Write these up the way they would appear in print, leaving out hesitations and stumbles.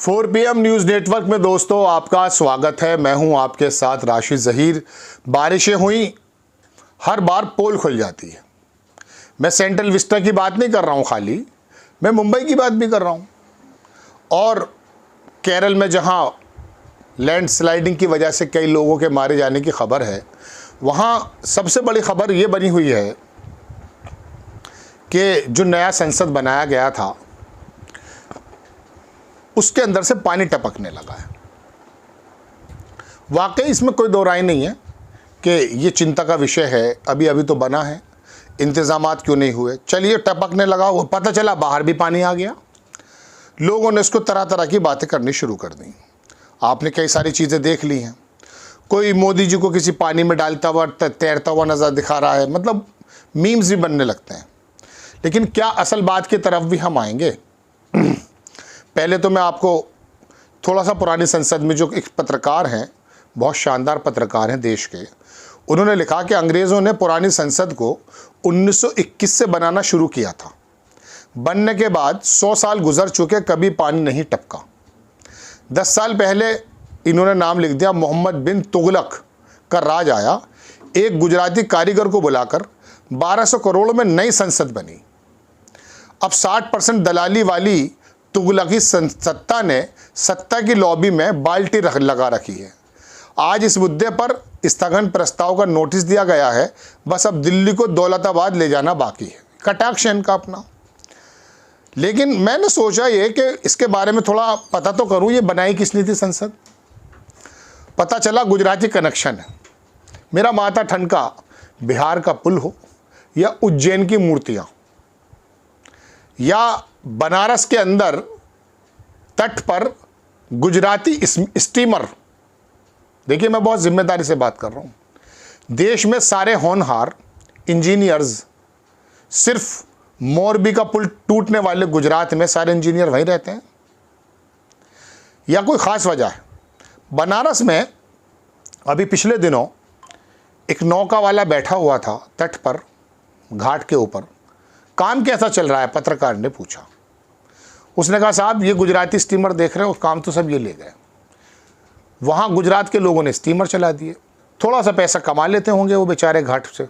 4 PM news network में दोस्तों आपका स्वागत है। मैं हूं आपके साथ राशिद ज़हीर। बारिशें हुई, हर बार पोल खुल जाती है। मैं सेंट्रल विस्टा की बात नहीं कर रहा हूं, खाली मैं मुंबई की बात भी कर रहा हूं। और केरल में जहां लैंडस्लाइडिंग की वजह से कई लोगों के मारे जाने की खबर है, वहां सबसे बड़ी खबर ये बनी हुई है कि जो नया संसद बनाया गया था उसके अंदर से पानी टपकने लगा है। वाकई इसमें कोई दो राय नहीं है कि ये चिंता का विषय है। अभी अभी तो बना है, इंतज़ामात क्यों नहीं हुए। चलिए, टपकने लगा, वो पता चला बाहर भी पानी आ गया। लोगों ने इसको तरह तरह की बातें करनी शुरू कर दी। आपने कई सारी चीज़ें देख ली हैं। कोई मोदी जी को किसी पानी में डालता हुआ तैरता हुआ नज़र दिखा रहा है, मतलब मीम्स भी बनने लगते हैं। लेकिन क्या असल बात की तरफ भी हम आएंगे। पहले तो मैं आपको थोड़ा सा पुरानी संसद में जो एक पत्रकार हैं, बहुत शानदार पत्रकार हैं देश के, उन्होंने लिखा कि अंग्रेज़ों ने पुरानी संसद को 1921 से बनाना शुरू किया था। बनने के बाद 100 साल गुजर चुके, कभी पानी नहीं टपका। 10 साल पहले इन्होंने नाम लिख दिया, मोहम्मद बिन तुगलक का राज आया। एक गुजराती कारीगर को बुलाकर 1200 करोड़ में नई संसद बनी। अब 60% दलाली वाली तुगलकी सत्ता ने सत्ता की लॉबी में बाल्टी लगा रखी है। आज इस मुद्दे पर स्थगन प्रस्ताव का नोटिस दिया गया है। बस अब दिल्ली को दौलताबाद ले जाना बाकी है। कटाक्ष इनका अपना। लेकिन मैंने सोचा ये कि इसके बारे में थोड़ा पता तो करूं, ये बनाई किसने थी संसद। पता चला गुजराती कनेक्शन है। मेरा माथा ठनका, बिहार का पुल हो या उज्जैन की मूर्तियाँ या बनारस के अंदर तट पर गुजराती स्टीमर। देखिए, मैं बहुत जिम्मेदारी से बात कर रहा हूँ। देश में सारे होनहार इंजीनियर्स, सिर्फ मोरबी का पुल टूटने वाले गुजरात में सारे इंजीनियर वहीं रहते हैं, या कोई ख़ास वजह है। बनारस में अभी पिछले दिनों एक नौका वाला बैठा हुआ था तट पर, घाट के ऊपर। काम कैसा चल रहा है, पत्रकार ने पूछा। उसने कहा, साहब ये गुजराती स्टीमर देख रहे हो, काम तो सब ये ले गए। वहाँ गुजरात के लोगों ने स्टीमर चला दिए। थोड़ा सा पैसा कमा लेते होंगे वो बेचारे घाट से।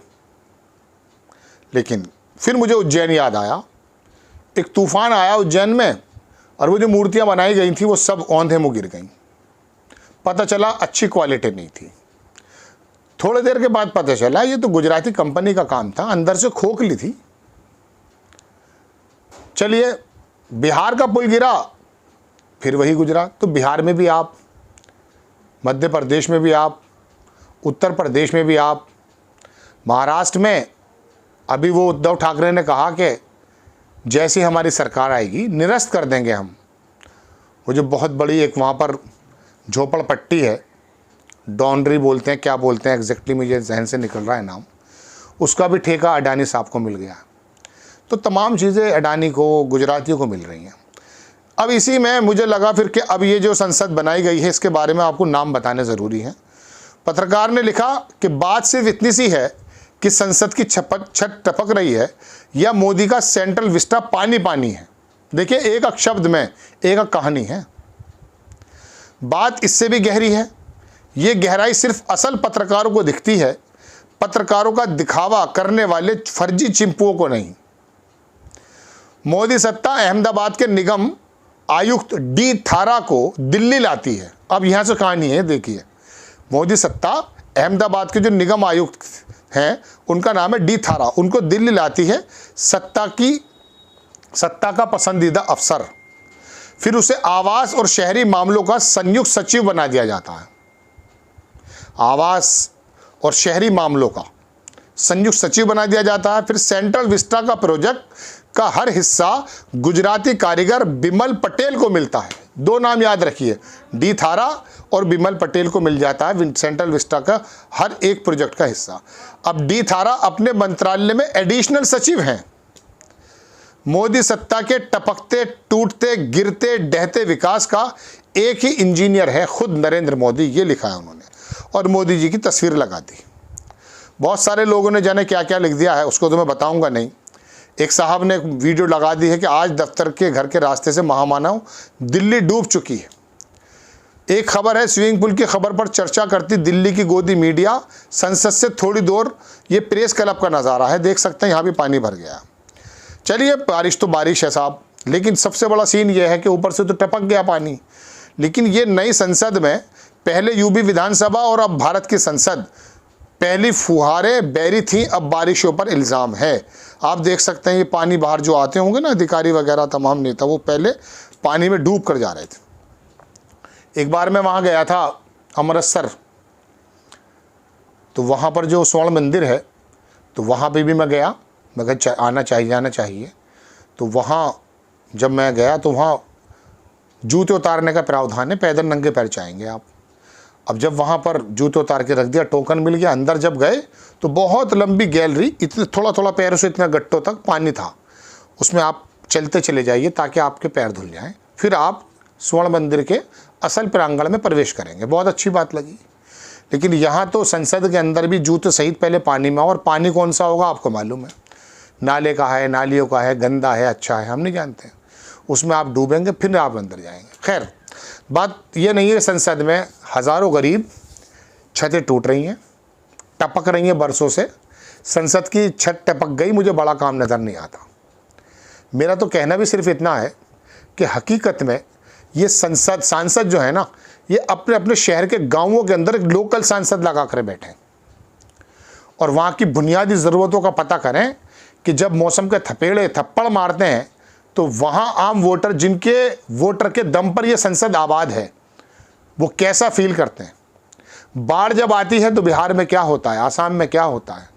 लेकिन फिर मुझे उज्जैन याद आया। एक तूफान आया उज्जैन में और वो जो मूर्तियाँ बनाई गई थी वो सब औंधे मुँह गिर गई। पता चला अच्छी क्वालिटी नहीं थी। थोड़ी देर के बाद पता चला ये तो गुजराती कंपनी का काम था, अंदर से खोखली थी। चलिए, बिहार का पुल गिरा, फिर वही गुजरात। तो बिहार में भी आप, मध्य प्रदेश में भी आप, उत्तर प्रदेश में भी आप, महाराष्ट्र में अभी वो उद्धव ठाकरे ने कहा कि जैसी हमारी सरकार आएगी निरस्त कर देंगे हम। वो जो बहुत बड़ी एक वहाँ पर झोपड़पट्टी है, डॉन्ड्री बोलते हैं, क्या बोलते हैं एग्जैक्टली, मुझे जहन से निकल रहा है नाम, उसका भी ठेका अडानी साहब को मिल गया। तो तमाम चीज़ें अडानी को, गुजरातियों को मिल रही हैं। अब इसी में मुझे लगा फिर कि अब ये जो संसद बनाई गई है इसके बारे में आपको नाम बताने ज़रूरी हैं। पत्रकार ने लिखा कि बात सिर्फ इतनी सी है कि संसद की छत टपक रही है या मोदी का सेंट्रल विस्टा पानी पानी है। देखिए, एक शब्द में एक कहानी है। बात इससे भी गहरी है। ये गहराई सिर्फ असल पत्रकारों को दिखती है, पत्रकारों का दिखावा करने वाले फर्जी चिंपुओं को नहीं। मोदी सत्ता अहमदाबाद के निगम आयुक्त डी थारा को दिल्ली लाती है। अब यहाँ से कहानी है, देखिए। मोदी सत्ता अहमदाबाद के जो निगम आयुक्त हैं उनका नाम है डी थारा, उनको दिल्ली लाती है सत्ता का पसंदीदा अफसर। फिर उसे आवास और शहरी मामलों का संयुक्त सचिव बना दिया जाता है। आवास और शहरी मामलों का संयुक्त सचिव बना दिया जाता है। फिर सेंट्रल विस्टा का प्रोजेक्ट का हर हिस्सा गुजराती कारीगर बिमल पटेल को मिलता है। दो नाम याद रखिए, डी थारा और बिमल पटेल को मिल जाता है सेंट्रल विस्टा का हर एक प्रोजेक्ट का हिस्सा। अब डी थारा अपने मंत्रालय में एडिशनल सचिव हैं। मोदी सत्ता के टपकते, टूटते, गिरते, डहते विकास का एक ही इंजीनियर है, खुद नरेंद्र मोदी। ये लिखा है उन्होंने और मोदी जी की तस्वीर लगा दी। बहुत सारे लोगों ने जाने क्या क्या लिख दिया है, उसको तो मैं बताऊंगा नहीं। एक साहब ने एक वीडियो लगा दी है कि आज दफ्तर के घर के रास्ते से महामानव दिल्ली डूब चुकी है। एक खबर है स्विमिंग पूल की खबर पर चर्चा करती दिल्ली की गोदी मीडिया। संसद से थोड़ी दूर ये प्रेस क्लब का नज़ारा है, देख सकते हैं यहाँ भी पानी भर गया। चलिए बारिश तो बारिश है साहब, लेकिन सबसे बड़ा सीन ये है कि ऊपर से तो टपक गया पानी। लेकिन ये नई संसद में पहले यूपी विधानसभा और अब भारत की संसद, पहली फुहारें बैरी थी, अब बारिशों पर इल्ज़ाम है। आप देख सकते हैं ये पानी बाहर जो आते होंगे ना अधिकारी वगैरह तमाम नेता, वो पहले पानी में डूब कर जा रहे थे। एक बार मैं वहाँ गया था अमृतसर, तो वहाँ पर जो स्वर्ण मंदिर है तो वहाँ पे भी मैं गया, मैं कहा आना चाहिए जाना चाहिए। तो वहाँ जब मैं गया तो वहाँ जूते उतारने का प्रावधान है, पैदल नंगे पैर जाएंगे आप। अब जब वहाँ पर जूते उतार के रख दिया, टोकन मिल गया, अंदर जब गए तो बहुत लंबी गैलरी, इतने थोड़ा थोड़ा पैरों से इतना गट्टों तक पानी था, उसमें आप चलते चले जाइए ताकि आपके पैर धुल जाएं, फिर आप स्वर्ण मंदिर के असल प्रांगण में प्रवेश करेंगे। बहुत अच्छी बात लगी। लेकिन यहाँ तो संसद के अंदर भी जूते सहित पहले पानी में, और पानी कौन सा होगा आपको मालूम है, नाले का है, नालियों का है, गंदा है, अच्छा है, हम नहीं जानते। उसमें आप डूबेंगे फिर आप अंदर जाएंगे। खैर बात ये नहीं है, संसद में हज़ारों गरीब, छतें टूट रही हैं, टपक रही हैं बरसों से। संसद की छत टपक गई, मुझे बड़ा काम नज़र नहीं आता। मेरा तो कहना भी सिर्फ इतना है कि हकीकत में ये सांसद जो है ना, ये अपने अपने शहर के गांवों के अंदर एक लोकल सांसद लगा कर बैठे और वहाँ की बुनियादी ज़रूरतों का पता करें कि जब मौसम के थपेड़े थप्पड़ मारते हैं तो वहाँ आम वोटर, जिनके वोटर के दम पर यह संसद आबाद है, वो कैसा फील करते हैं। बाढ़ जब आती है तो बिहार में क्या होता है, आसाम में क्या होता है,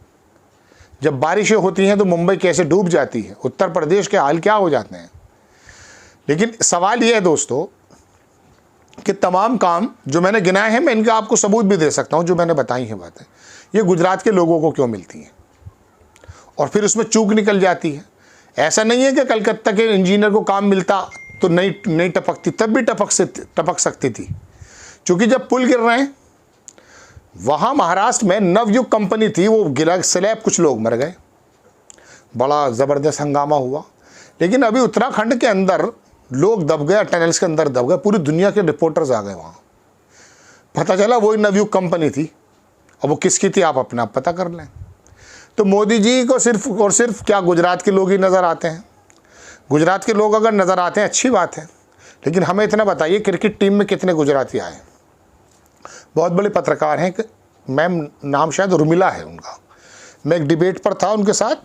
जब बारिशें होती हैं तो मुंबई कैसे डूब जाती है, उत्तर प्रदेश के हाल क्या हो जाते हैं। लेकिन सवाल यह है दोस्तों कि तमाम काम जो मैंने गिनाए हैं, मैं इनका आपको सबूत भी दे सकता हूं, जो मैंने बताई हैं बातें, ये गुजरात के लोगों को क्यों मिलती हैं और फिर उसमें चूक निकल जाती है। ऐसा नहीं है कि कलकत्ता के इंजीनियर को काम मिलता तो नहीं टपकती, तब भी टपक सकती थी। क्योंकि जब पुल गिर रहे हैं, वहाँ महाराष्ट्र में नवयुग कंपनी थी, वो गिरा स्लैब, कुछ लोग मर गए, बड़ा ज़बरदस्त हंगामा हुआ। लेकिन अभी उत्तराखंड के अंदर लोग दब गए, टनल्स के अंदर दब गए, पूरी दुनिया के रिपोर्टर्स आ गए वहाँ, पता चला वही नवयुग कंपनी थी। अब वो किसकी थी आप अपना पता कर लें। तो मोदी जी को सिर्फ और सिर्फ क्या गुजरात के लोग ही नज़र आते हैं? गुजरात के लोग अगर नज़र आते हैं अच्छी बात है, लेकिन हमें इतना बताइए क्रिकेट टीम में कितने गुजराती आए? बहुत बड़े पत्रकार हैं, मैम नाम शायद उर्मिला है उनका, मैं एक डिबेट पर था उनके साथ,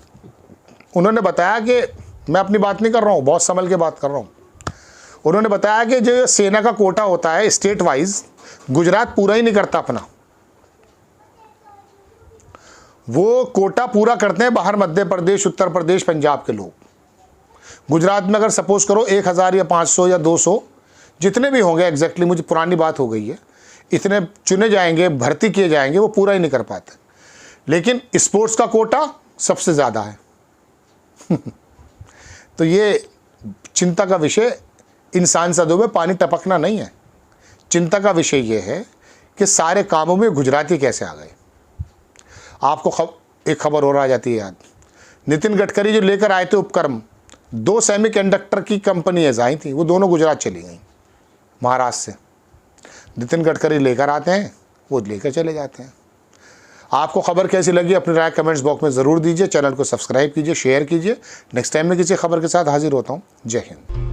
उन्होंने बताया कि मैं अपनी बात नहीं कर रहा हूँ, बहुत संभल के बात कर रहा हूँ। उन्होंने बताया कि जो सेना का कोटा होता है स्टेट वाइज, गुजरात पूरा ही नहीं करता अपना, वो कोटा पूरा करते हैं बाहर मध्य प्रदेश, उत्तर प्रदेश, पंजाब के लोग। गुजरात में अगर सपोज करो 1000 या 500 या 200 जितने भी होंगे, एग्जैक्टली मुझे पुरानी बात हो गई है, इतने चुने जाएंगे, भर्ती किए जाएंगे, वो पूरा ही नहीं कर पाते। लेकिन स्पोर्ट्स का कोटा सबसे ज़्यादा है। तो ये चिंता का विषय इन सांसदों में पानी टपकना नहीं है, चिंता का विषय ये है कि सारे कामों में गुजराती कैसे आ गए। आपको एक खबर और आ जाती है याद, नितिन गडकरी जो लेकर आए थे उपक्रम, 2 सेमीकंडक्टर की कंपनीज आई थी, वो दोनों गुजरात चली गई महाराष्ट्र से। नितिन गडकरी लेकर आते हैं, वो लेकर चले जाते हैं। आपको खबर कैसी लगी अपनी राय कमेंट्स बॉक्स में ज़रूर दीजिए, चैनल को सब्सक्राइब कीजिए, शेयर कीजिए। नेक्स्ट टाइम में किसी खबर के साथ हाजिर होता हूँ। जय हिंद।